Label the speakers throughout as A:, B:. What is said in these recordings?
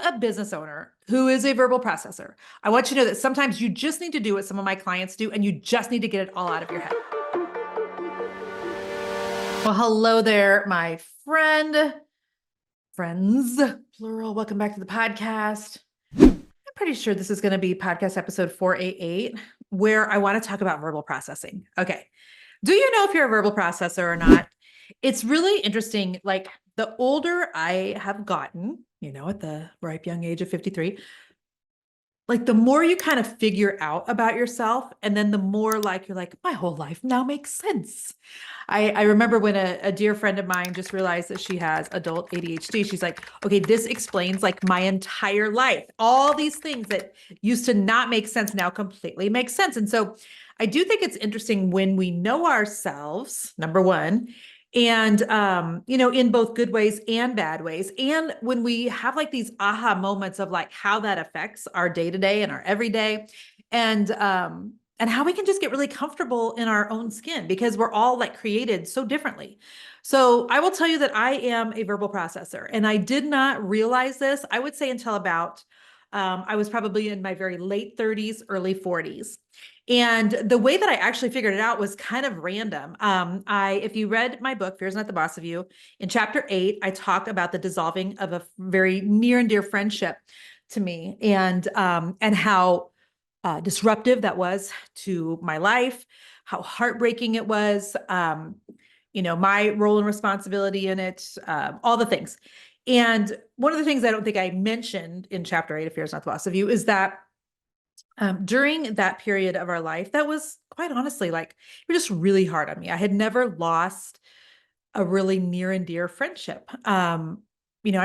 A: a business owner who is a verbal processor, I want you to know that sometimes you just need to do what some of my clients do, and you just need to get it all out of your head. Well, hello there, my friends, plural. Welcome back to the podcast. I'm pretty sure this is going to be podcast episode 488, where I want to talk about verbal processing. Okay. Do you know if you're a verbal processor or not? It's really interesting. Like the older I have gotten, at the ripe young age of 53, like the more you kind of figure out about yourself, and then the more like you're like, my whole life now makes sense. I remember when a dear friend of mine just realized that she has adult ADHD. She's like, okay, this explains like my entire life. All these things that used to not make sense now completely make sense. And so I do think it's interesting when we know ourselves, number one, and in both good ways and bad ways, and when we have like these aha moments of like how that affects our day to day and our everyday, and how we can just get really comfortable in our own skin, because we're all like created so differently. So I will tell you that I am a verbal processor, and I did not realize this, I would say, until about I was probably in my very late 30s, early 40s. And the way that I actually figured it out was kind of random. If you read my book, Fear is Not the Boss of You, in chapter 8, I talk about the dissolving of a very near and dear friendship to me, and how disruptive that was to my life, how heartbreaking it was, my role and responsibility in it, all the things. And one of the things I don't think I mentioned in chapter 8 of Fear is Not the Boss of You is that during that period of our life, that was quite honestly like, it was just really hard on me. I had never lost a really near and dear friendship. I'm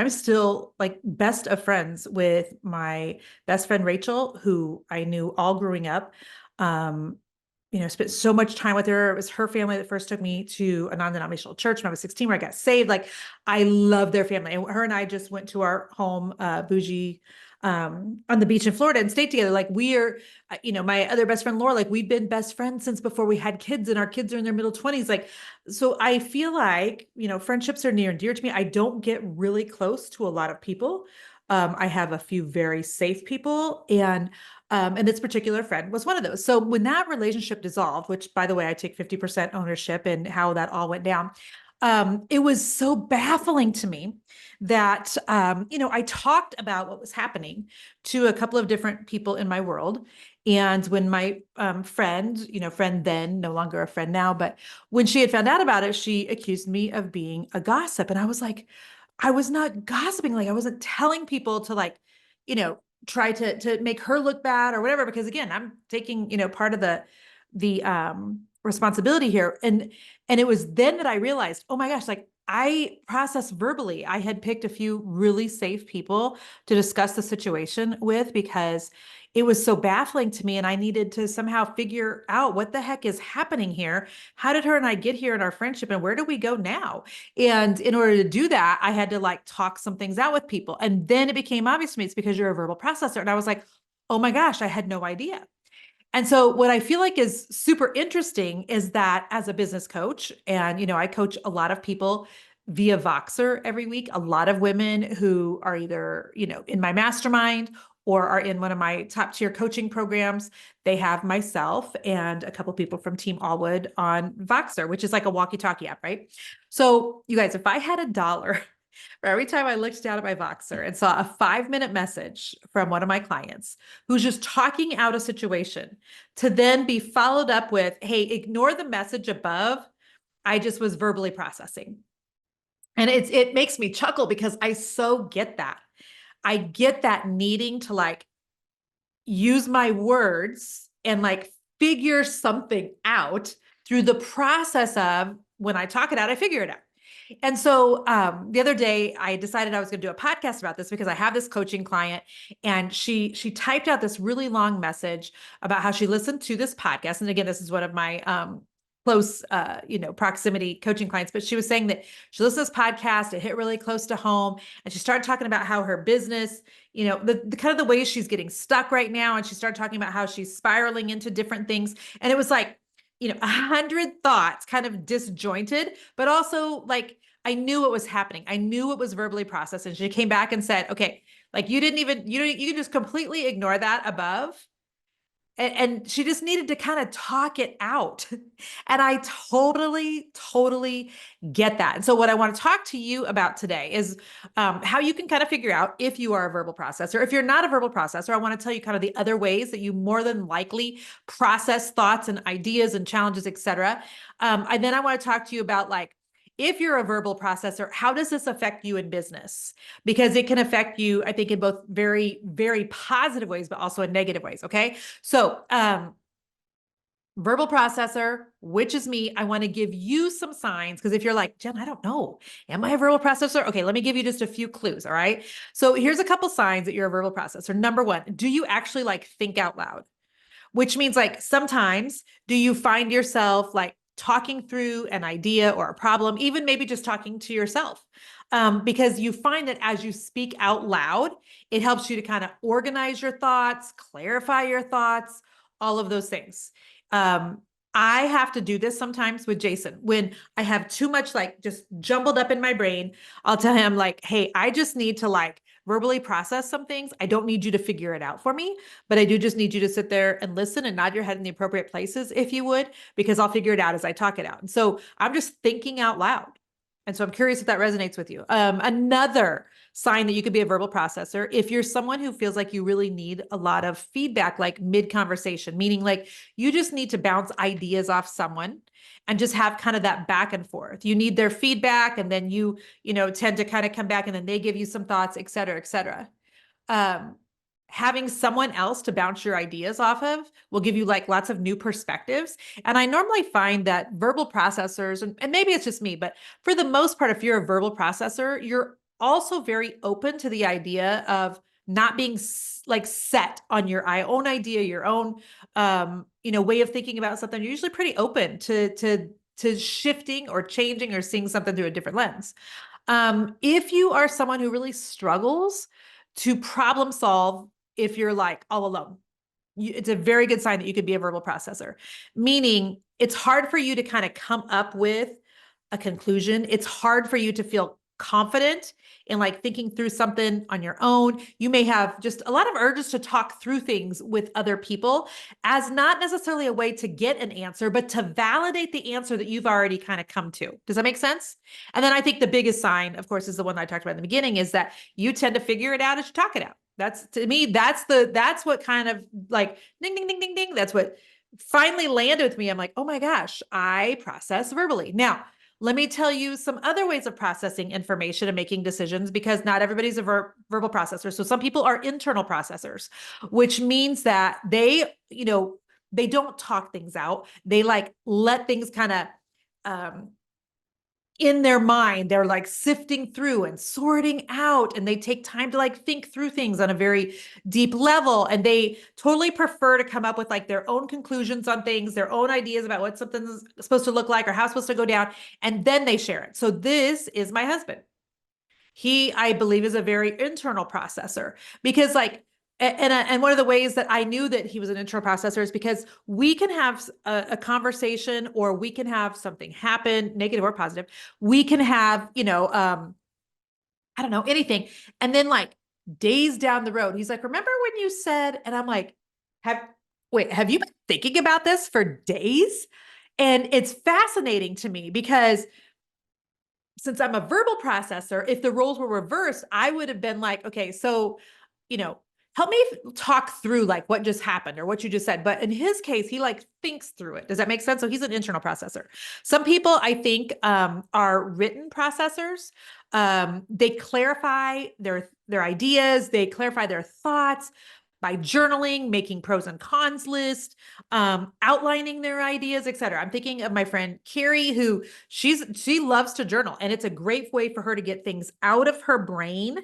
A: still like best of friends with my best friend, Rachel, who I knew all growing up. Spent so much time with her. It was her family that first took me to a non-denominational church when I was 16, where I got saved. Like, I love their family. And her and I just went to our home, bougie, on the beach in Florida, and stayed together. Like, we are, my other best friend, Laura, like we've been best friends since before we had kids, and our kids are in their middle 20s. Like, so I feel like, friendships are near and dear to me. I don't get really close to a lot of people. I have a few very safe people, and this particular friend was one of those. So when that relationship dissolved, which, by the way, I take 50% ownership in how that all went down, it was so baffling to me that, I talked about what was happening to a couple of different people in my world. And when my friend then, no longer a friend now, but when she had found out about it, she accused me of being a gossip. And I was like, I was not gossiping. Like, I wasn't telling people to, like, try to make her look bad or whatever, because again, I'm taking, part of the responsibility here. And it was then that I realized, oh my gosh, like, I process verbally. I had picked a few really safe people to discuss the situation with, because it was so baffling to me, and I needed to somehow figure out what the heck is happening here. How did her and I get here in our friendship, and where do we go now? And in order to do that, I had to like talk some things out with people. And then it became obvious to me, it's because you're a verbal processor. And I was like, oh my gosh, I had no idea. And so what I feel like is super interesting is that as a business coach, and, I coach a lot of people via Voxer every week, a lot of women who are either, in my mastermind or are in one of my top tier coaching programs. They have myself and a couple people from Team Allwood on Voxer, which is like a walkie-talkie app, right? So you guys, if I had $1 for every time I looked down at my Voxer and saw a 5-minute message from one of my clients who's just talking out a situation, to then be followed up with, hey, ignore the message above, I just was verbally processing. And it makes me chuckle, because I so get that. I get that needing to like use my words and like figure something out through the process of, when I talk it out, I figure it out. And so the other day, I decided I was going to do a podcast about this, because I have this coaching client, and she typed out this really long message about how she listened to this podcast. And again, this is one of my close, proximity coaching clients. But she was saying that she listened to this podcast, it hit really close to home, and she started talking about how her business, the kind of the ways she's getting stuck right now. And she started talking about how she's spiraling into different things. And it was like, 100 thoughts, kind of disjointed, but also like, I knew what was happening. I knew it was verbally processed. And she came back and said, okay, Like you didn't even, you can just completely ignore that above. And she just needed to kind of talk it out. And I totally get that. And so what I want to talk to you about today is how you can kind of figure out if you are a verbal processor. If you're not a verbal processor, I want to tell you kind of the other ways that you more than likely process thoughts and ideas and challenges, et cetera. And then I want to talk to you about like, if you're a verbal processor, how does this affect you in business? Because it can affect you, I think, in both very, very positive ways, but also in negative ways. Okay. So, verbal processor, which is me, I want to give you some signs. Because if you're like, Jen, I don't know, am I a verbal processor? Okay, let me give you just a few clues. All right. So here's a couple signs that you're a verbal processor. Number one, do you actually like think out loud? Which means like sometimes do you find yourself like talking through an idea or a problem, even maybe just talking to yourself? Because you find that as you speak out loud, it helps you to kind of organize your thoughts, clarify your thoughts, all of those things. I have to do this sometimes with Jason when I have too much like just jumbled up in my brain. I'll tell him like, hey, I just need to like verbally process some things. I don't need you to figure it out for me, but I do just need you to sit there and listen and nod your head in the appropriate places if you would, because I'll figure it out as I talk it out. And so I'm just thinking out loud. And so I'm curious if that resonates with you. Another sign that you could be a verbal processor, if you're someone who feels like you really need a lot of feedback, like mid-conversation, meaning like you just need to bounce ideas off someone and just have kind of that back and forth. You need their feedback, and then you tend to kind of come back and then they give you some thoughts, et cetera, et cetera. Having someone else to bounce your ideas off of will give you like lots of new perspectives. And I normally find that verbal processors, and maybe it's just me, but for the most part, if you're a verbal processor, you're also very open to the idea of not being like set on your own idea, your own, way of thinking about something. You're usually pretty open to shifting or changing or seeing something through a different lens. If you are someone who really struggles to problem solve, if you're like all alone, it's a very good sign that you could be a verbal processor, meaning it's hard for you to kind of come up with a conclusion. It's hard for you to feel confident in like thinking through something on your own. You may have just a lot of urges to talk through things with other people as not necessarily a way to get an answer, but to validate the answer that you've already kind of come to. Does that make sense? And then I think the biggest sign, of course, is the one that I talked about in the beginning, is that you tend to figure it out as you talk it out. That's, to me, that's what kind of like ding, ding, ding, ding, ding. That's what finally landed with me. I'm like, oh my gosh, I process verbally. Now, let me tell you some other ways of processing information and making decisions, because not everybody's a verbal processor. So some people are internal processors, which means that they don't talk things out. They like let things kind of, in their mind, they're like sifting through and sorting out, and they take time to like think through things on a very deep level. And they totally prefer to come up with like their own conclusions on things, their own ideas about what something's supposed to look like or how it's supposed to go down. And then they share it. So this is my husband. He, I believe, is a very internal processor, because like, and one of the ways that I knew that he was an internal processor is because we can have a conversation, or we can have something happen, negative or positive. We can have, I don't know, anything. And then like days down the road, he's like, remember when you said, and I'm like, have you been thinking about this for days? And it's fascinating to me because since I'm a verbal processor, if the roles were reversed, I would have been like, okay, so, help me talk through like what just happened or what you just said. But in his case, he like thinks through it. Does that make sense? So he's an internal processor. Some people, I think, are written processors. They clarify their ideas. They clarify their thoughts by journaling, making pros and cons list, outlining their ideas, et cetera. I'm thinking of my friend Carrie, who she loves to journal, and it's a great way for her to get things out of her brain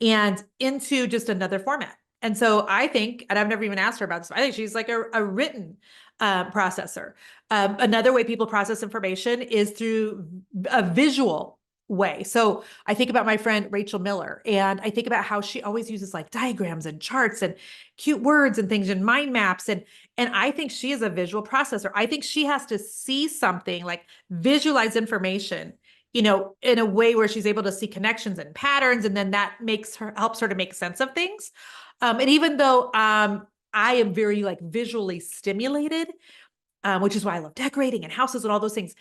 A: and into just another format. And so I think, and I've never even asked her about this, I think she's like a written processor. Another way people process information is through a visual way. So I think about my friend Rachel Miller, and I think about how she always uses like diagrams and charts and cute words and things and mind maps. And I think she is a visual processor. I think she has to see something, like visualize information in a way where she's able to see connections and patterns. And then that helps her to make sense of things. And even though I am very like visually stimulated, which is why I love decorating and houses and all those things,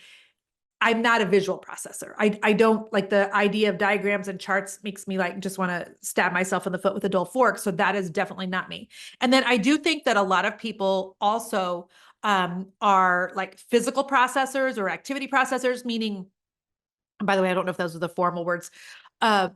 A: I'm not a visual processor. I don't like the idea of diagrams and charts makes me like just want to stab myself in the foot with a dull fork. So that is definitely not me. And then I do think that a lot of people also are like physical processors or activity processors, meaning, by the way, I don't know if those are the formal words. Uh,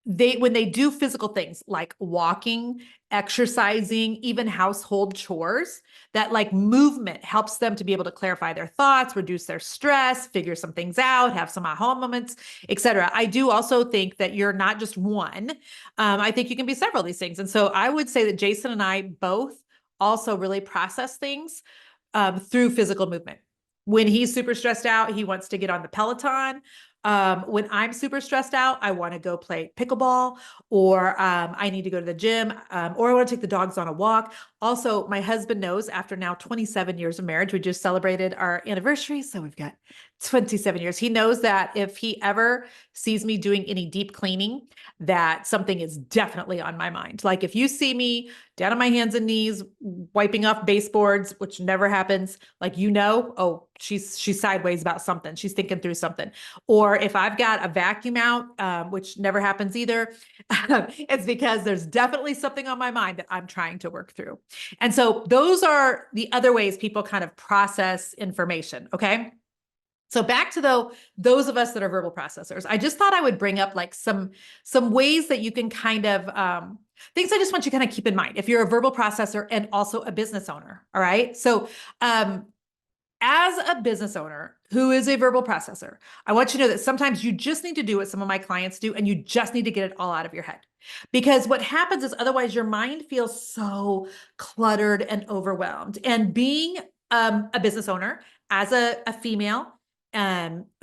A: when they do physical things like walking, exercising, even household chores, that like movement helps them to be able to clarify their thoughts, reduce their stress, figure some things out, have some aha moments, etc. I do also think that you're not just one. I think you can be several of these things. And so I would say that Jason and I both also really process things through physical movement. When he's super stressed out, he wants to get on the Peloton. When I'm super stressed out, I want to go play pickleball, or I need to go to the gym, or I want to take the dogs on a walk. Also, my husband knows after now 27 years of marriage, we just celebrated our anniversary. So we've got 27 years. He knows that if he ever sees me doing any deep cleaning, that something is definitely on my mind. Like if you see me down on my hands and knees, wiping off baseboards, which never happens, like, oh, she's sideways about something. She's thinking through something. Or if I've got a vacuum out, which never happens either, it's because there's definitely something on my mind that I'm trying to work through. And so those are the other ways people kind of process information. Okay. So back to those of us that are verbal processors, I just thought I would bring up like some ways that you can kind of things I just want you to kind of keep in mind if you're a verbal processor and also a business owner. All right. So as a business owner who is a verbal processor, I want you to know that sometimes you just need to do what some of my clients do, and you just need to get it all out of your head. Because what happens is otherwise your mind feels so cluttered and overwhelmed. And being a business owner as a female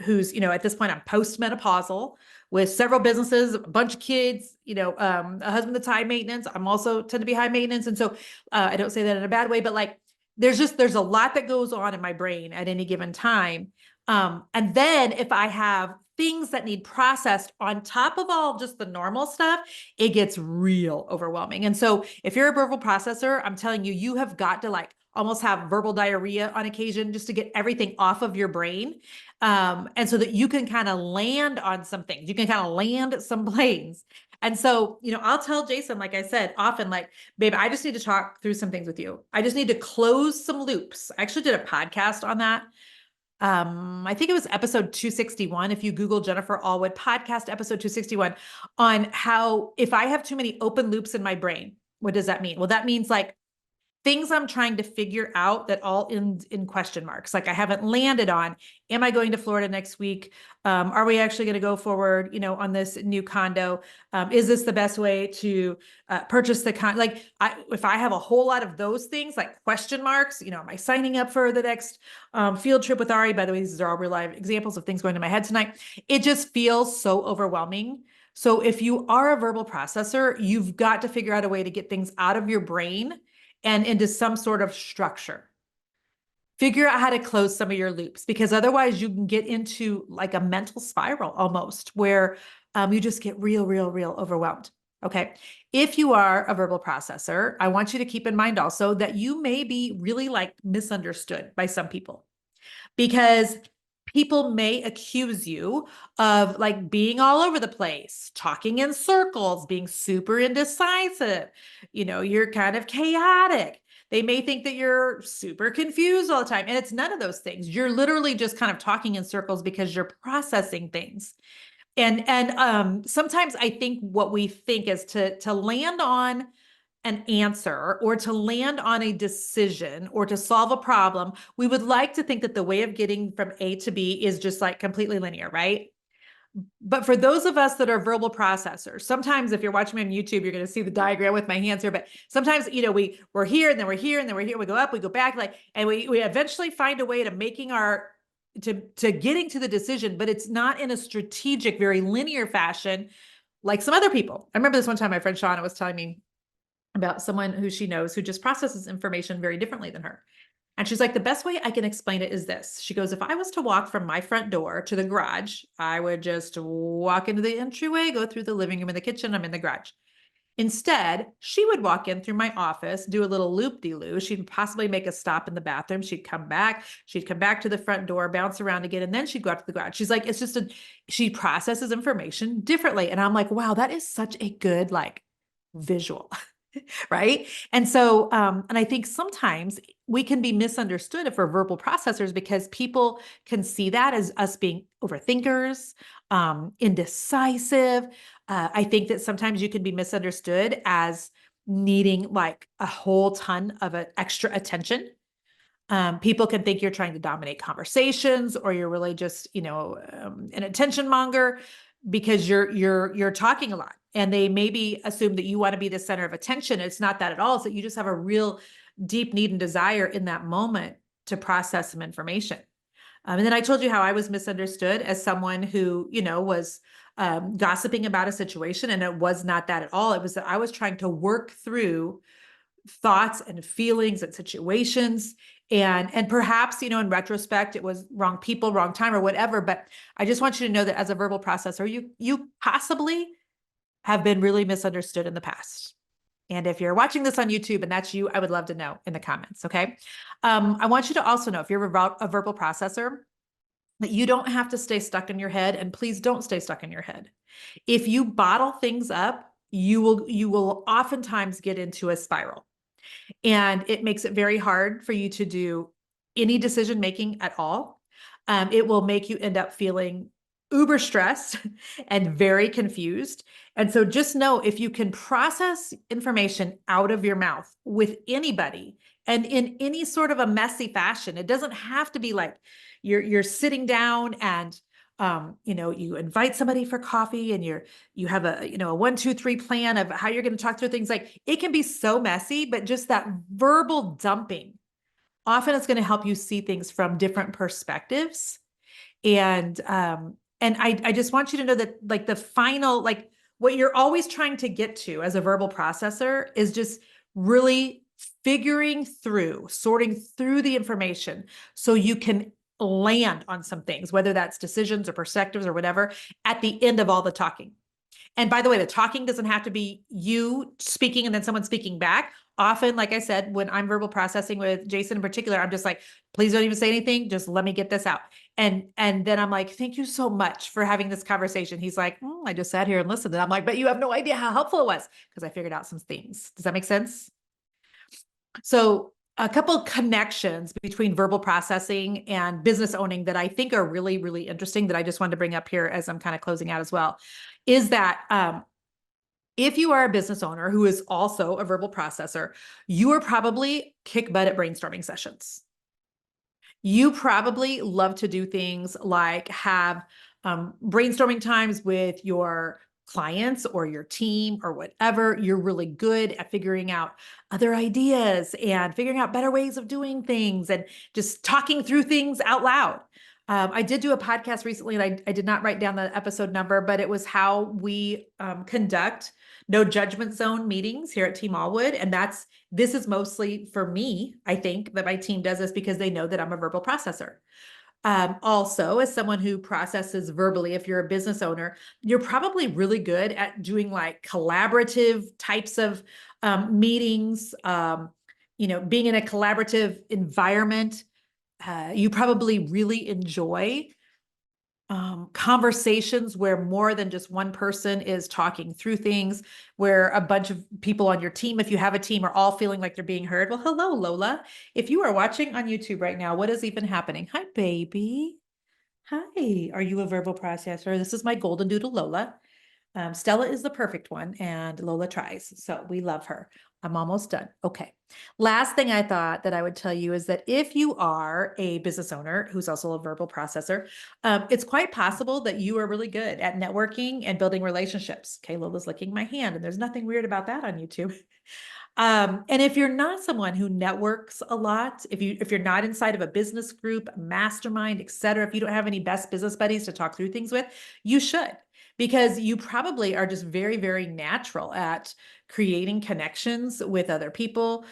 A: who's, at this point I'm postmenopausal with several businesses, a bunch of kids, a husband that's high maintenance. I'm also tend to be high maintenance. And so I don't say that in a bad way, but like, there's a lot that goes on in my brain at any given time. And then if I have things that need processed on top of all just the normal stuff, it gets real overwhelming. And so if you're a verbal processor, I'm telling you, you have got to like almost have verbal diarrhea on occasion just to get everything off of your brain. And so that you can kind of land on some things, you can kind of land some planes. And so, I'll tell Jason, like I said, often like, babe, I just need to talk through some things with you. I just need to close some loops. I actually did a podcast on that. I think it was episode 261. If you Google Jennifer Allwood podcast, episode 261, on how, if I have too many open loops in my brain, what does that mean? Well, that means like things I'm trying to figure out that all in question marks. Like I haven't landed on, am I going to Florida next week? Are we actually going to go forward, on this new condo? Is this the best way to purchase the condo? Like if I have a whole lot of those things, like question marks, am I signing up for the next field trip with Ari? By the way, these are all real live examples of things going to my head tonight. It just feels so overwhelming. So if you are a verbal processor, you've got to figure out a way to get things out of your brain and into some sort of structure. Figure out how to close some of your loops, because otherwise you can get into like a mental spiral almost where you just get real overwhelmed. Okay. If you are a verbal processor, I want you to keep in mind also that you may be really like misunderstood by some people, because people may accuse you of like being all over the place, talking in circles, being super indecisive. You're kind of chaotic. They may think that you're super confused all the time. And it's none of those things. You're literally just kind of talking in circles because you're processing things. And sometimes I think what we think is to land on an answer or to land on a decision or to solve a problem, we would like to think that the way of getting from A to B is just like completely linear, right? But for those of us that are verbal processors, sometimes if you're watching me on YouTube, you're going to see the diagram with my hands here. But sometimes, we're here and then we're here and then we're here. We go up, we go back, and we eventually find a way to making to getting to the decision, but it's not in a strategic, very linear fashion like some other people. I remember this one time my friend Shauna was telling me about someone who she knows who just processes information very differently than her. And she's like, the best way I can explain it is this. She goes, if I was to walk from my front door to the garage, I would just walk into the entryway, go through the living room and the kitchen, I'm in the garage. Instead, she would walk in through my office, do a little loop-de-loo. She'd possibly make a stop in the bathroom. She'd come back to the front door, bounce around again, and then she'd go out to the garage. She's like, she processes information differently. And I'm like, wow, that is such a good like visual. Right. And so, and I think sometimes we can be misunderstood if we're verbal processors because people can see that as us being overthinkers, indecisive. I think that sometimes you can be misunderstood as needing like a whole ton of extra attention. People can think you're trying to dominate conversations or you're really just, an attention monger because you're talking a lot and they maybe assume that you want to be the center of attention. It's not that at all. It's that you just have a real deep need and desire in that moment to process some information. And then I told you how I was misunderstood as someone who, was gossiping about a situation, and it was not that at all. It was that I was trying to work through thoughts and feelings and situations. And perhaps, in retrospect, it was wrong people, wrong time or whatever. But I just want you to know that as a verbal processor, you possibly have been really misunderstood in the past. And if you're watching this on YouTube and that's you, I would love to know in the comments. Okay. I want you to also know if you're a verbal processor, that you don't have to stay stuck in your head, and please don't stay stuck in your head. If you bottle things up, you will oftentimes get into a spiral. And it makes it very hard for you to do any decision making at all. It will make you end up feeling uber stressed and very confused. And so just know if you can process information out of your mouth with anybody and in any sort of a messy fashion, it doesn't have to be like you're sitting down and you invite somebody for coffee and you have a 1, 2, 3 plan of how you're going to talk through things. Like it can be so messy, but just that verbal dumping often it's going to help you see things from different perspectives. And I just want you to know that like the final, like what you're always trying to get to as a verbal processor is just really sorting through the information so you can land on some things, whether that's decisions or perspectives or whatever, at the end of all the talking. And by the way, the talking doesn't have to be you speaking and then someone speaking back. Often, like I said, when I'm verbal processing with Jason in particular, I'm just like, please don't even say anything. Just let me get this out. And then I'm like, thank you so much for having this conversation. He's like, I just sat here and listened. And I'm like, but you have no idea how helpful it was because I figured out some things. Does that make sense? So a couple of connections between verbal processing and business owning that I think are really, really interesting that I just wanted to bring up here as I'm kind of closing out as well, is that if you are a business owner who is also a verbal processor, you are probably kick butt at brainstorming sessions. You probably love to do things like have brainstorming times with your clients or your team or whatever. You're really good at figuring out other ideas and figuring out better ways of doing things and just talking through things out loud. I did do a podcast recently, and I did not write down the episode number, but it was how we conduct no judgment zone meetings here at Team Allwood. And this is mostly for me. I think that my team does this because they know that I'm a verbal processor. Also, as someone who processes verbally, if you're a business owner, you're probably really good at doing like collaborative types of meetings, being in a collaborative environment. You probably really enjoy conversations where more than just one person is talking through things, where a bunch of people on your team, if you have a team, are all feeling like they're being heard. Well, hello, Lola. If you are watching on YouTube right now, what is even happening? Hi, baby. Hi. Are you a verbal processor? This is my golden doodle, Lola. Stella is the perfect one, and Lola tries. So we love her. I'm almost done. Okay. Last thing I thought that I would tell you is that if you are a business owner who's also a verbal processor, it's quite possible that you are really good at networking and building relationships. Okay, Lola's licking my hand, and there's nothing weird about that on YouTube. And if you're not someone who networks a lot, if you're not inside of a business group, mastermind, et cetera, if you don't have any best business buddies to talk through things with, you should. because you probably are just very, very natural at creating connections with other people,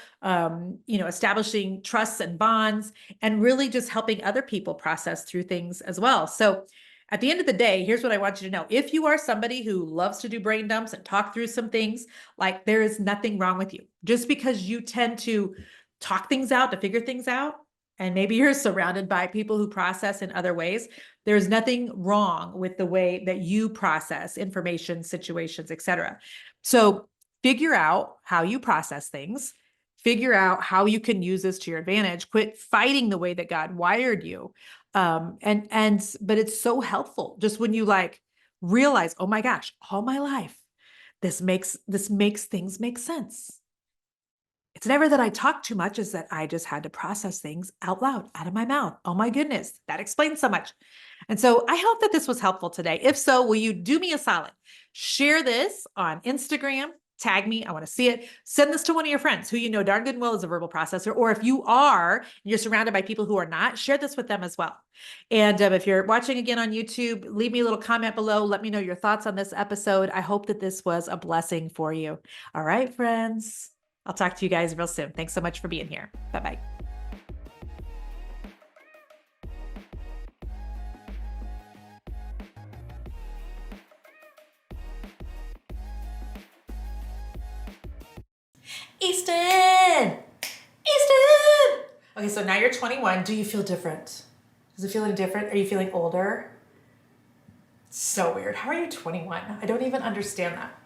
A: establishing trusts and bonds, and really just helping other people process through things as well. So at the end of the day, here's what I want you to know. If you are somebody who loves to do brain dumps and talk through some things, like there is nothing wrong with you. Just because you tend to talk things out, to figure things out, and maybe you're surrounded by people who process in other ways, there's nothing wrong with the way that you process information, situations, etc. So figure out how you process things, figure out how you can use this to your advantage, quit fighting the way that God wired you. But it's so helpful just when you realize, oh my gosh, all my life, this makes things make sense. It's never that I talk too much, is that I just had to process things out loud, out of my mouth. Oh my goodness, that explains so much. And so I hope that this was helpful today. If so, will you do me a solid? Share this on Instagram, tag me. I want to see it. Send this to one of your friends who you know darn good and well is a verbal processor. Or if you are, and you're surrounded by people who are not, share this with them as well. And if you're watching again on YouTube, leave me a little comment below. Let me know your thoughts on this episode. I hope that this was a blessing for you. All right, friends. I'll talk to you guys real soon. Thanks so much for being here. Bye-bye. Easton! Easton! Okay, so now you're 21. Do you feel different? Does it feel any different? Are you feeling older? So weird. How are you 21? I don't even understand that.